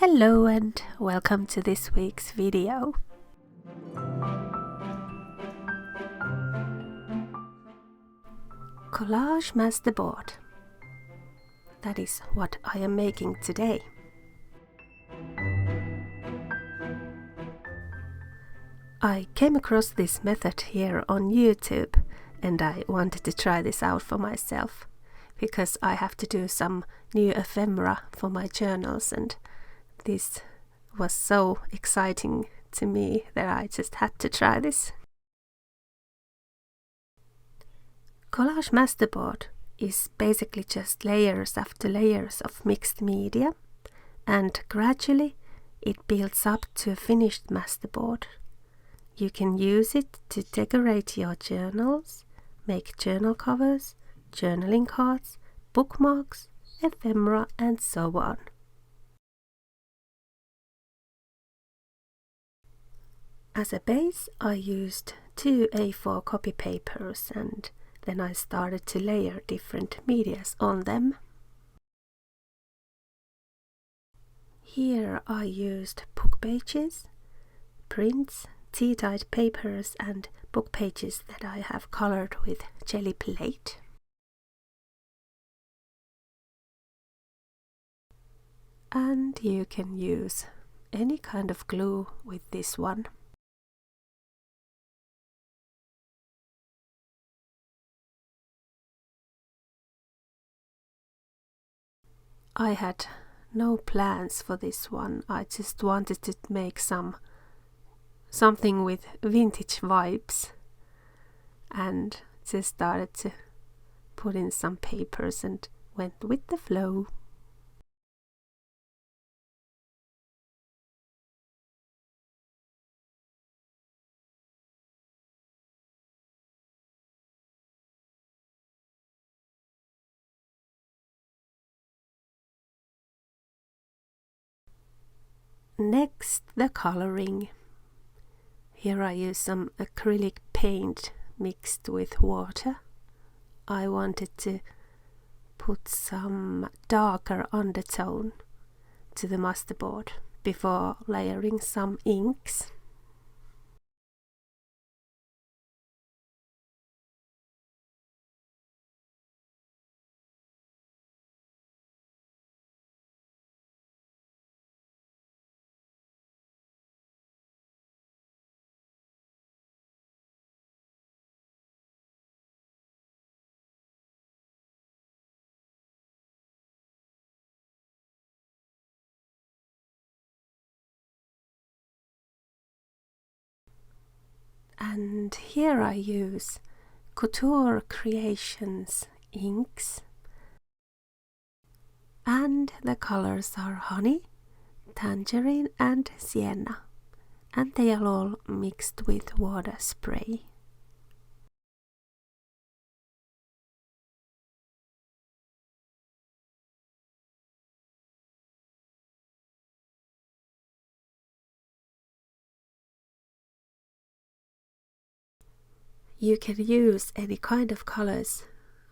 Hello and welcome to this week's video. Collage masterboard. That is what I am making today. I came across this method here on YouTube and I wanted to try this out for myself because I have to do some new ephemera for my journals, and this was so exciting to me that I just had to try this. Collage masterboard is basically just layers after layers of mixed media, and gradually it builds up to a finished masterboard. You can use it to decorate your journals, make journal covers, journaling cards, bookmarks, ephemera, and so on. As a base, I used 2 A4 copy papers, and then I started to layer different medias on them. Here I used book pages, prints, tea-dyed papers and book pages that I have colored with jelly plate. And you can use any kind of glue with this one. I had no plans for this one. I just wanted to make something with vintage vibes, and just started to put in some papers and went with the flow. Next, the coloring. Here I use some acrylic paint mixed with water. I wanted to put some darker undertone to the masterboard before layering some inks. And here I use Couture Creations inks, and the colors are honey, tangerine and sienna, and they are all mixed with water spray. You can use any kind of colors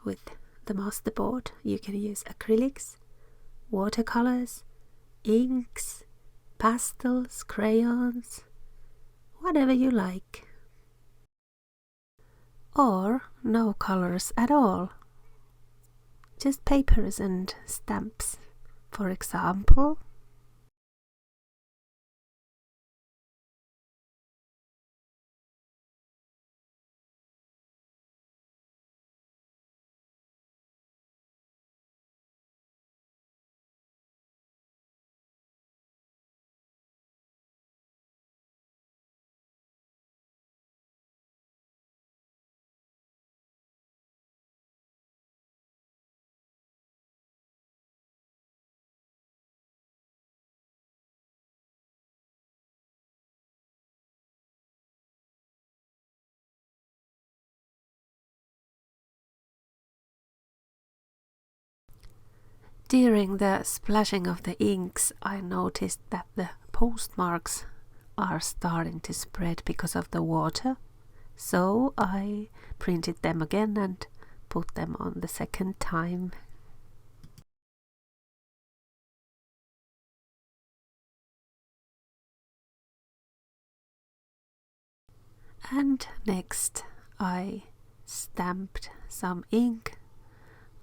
with the masterboard. You can use acrylics, watercolors, inks, pastels, crayons, whatever you like. Or no colors at all, just papers and stamps, for example. During the splashing of the inks, I noticed that the postmarks are starting to spread because of the water, so I printed them again and put them on the second time. And next I stamped some ink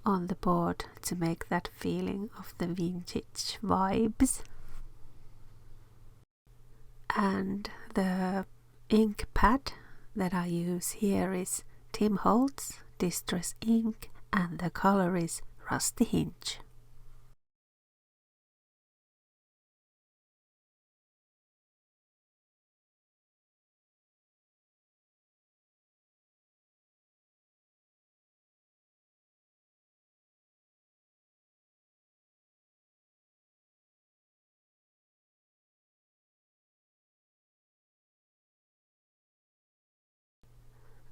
on the board to make that feeling of the vintage vibes. And the ink pad that I use here is Tim Holtz Distress Ink, and the color is Rusty Hinge.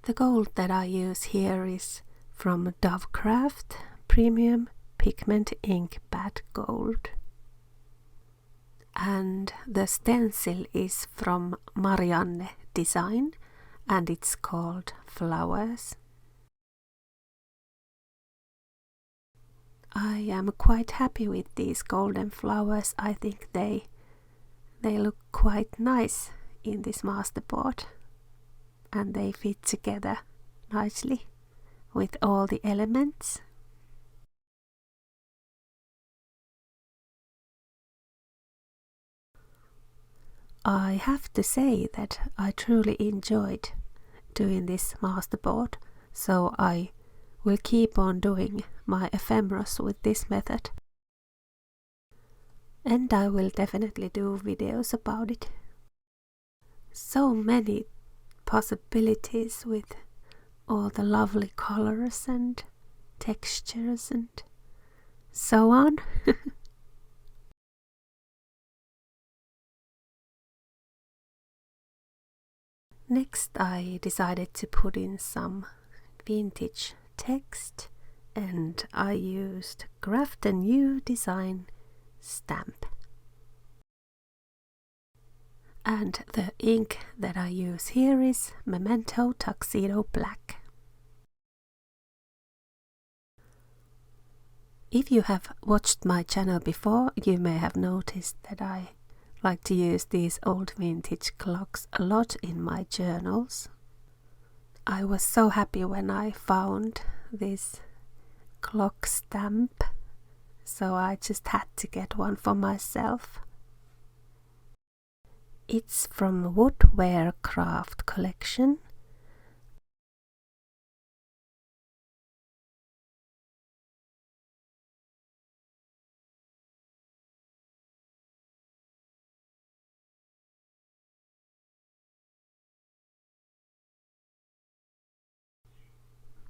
The gold that I use here is from Dovecraft Premium Pigment Ink Pad Gold. And the stencil is from Marianne Design and it's called Flowers. I am quite happy with these golden flowers. I think they look quite nice in this masterboard. And they fit together nicely with all the elements. I have to say that I truly enjoyed doing this masterboard, so I will keep on doing my ephemeras with this method. And I will definitely do videos about it. So many possibilities with all the lovely colors and textures and so on. Next I decided to put in some vintage text and I used Craft a New Design stamp. And the ink that I use here is Memento Tuxedo Black. If you have watched my channel before, you may have noticed that I like to use these old vintage clocks a lot in my journals. I was so happy when I found this clock stamp, so I just had to get one for myself. It's from Woodware Craft collection.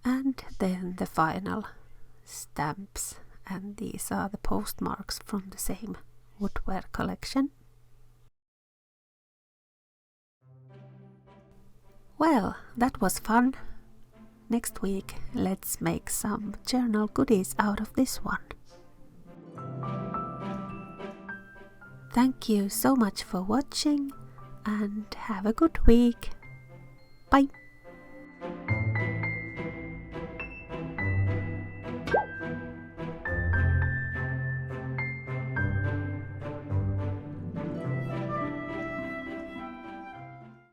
And then the final stamps, and these are the postmarks from the same Woodware collection. Well, that was fun. Next week let's make some journal goodies out of this one. Thank you so much for watching and have a good week. Bye!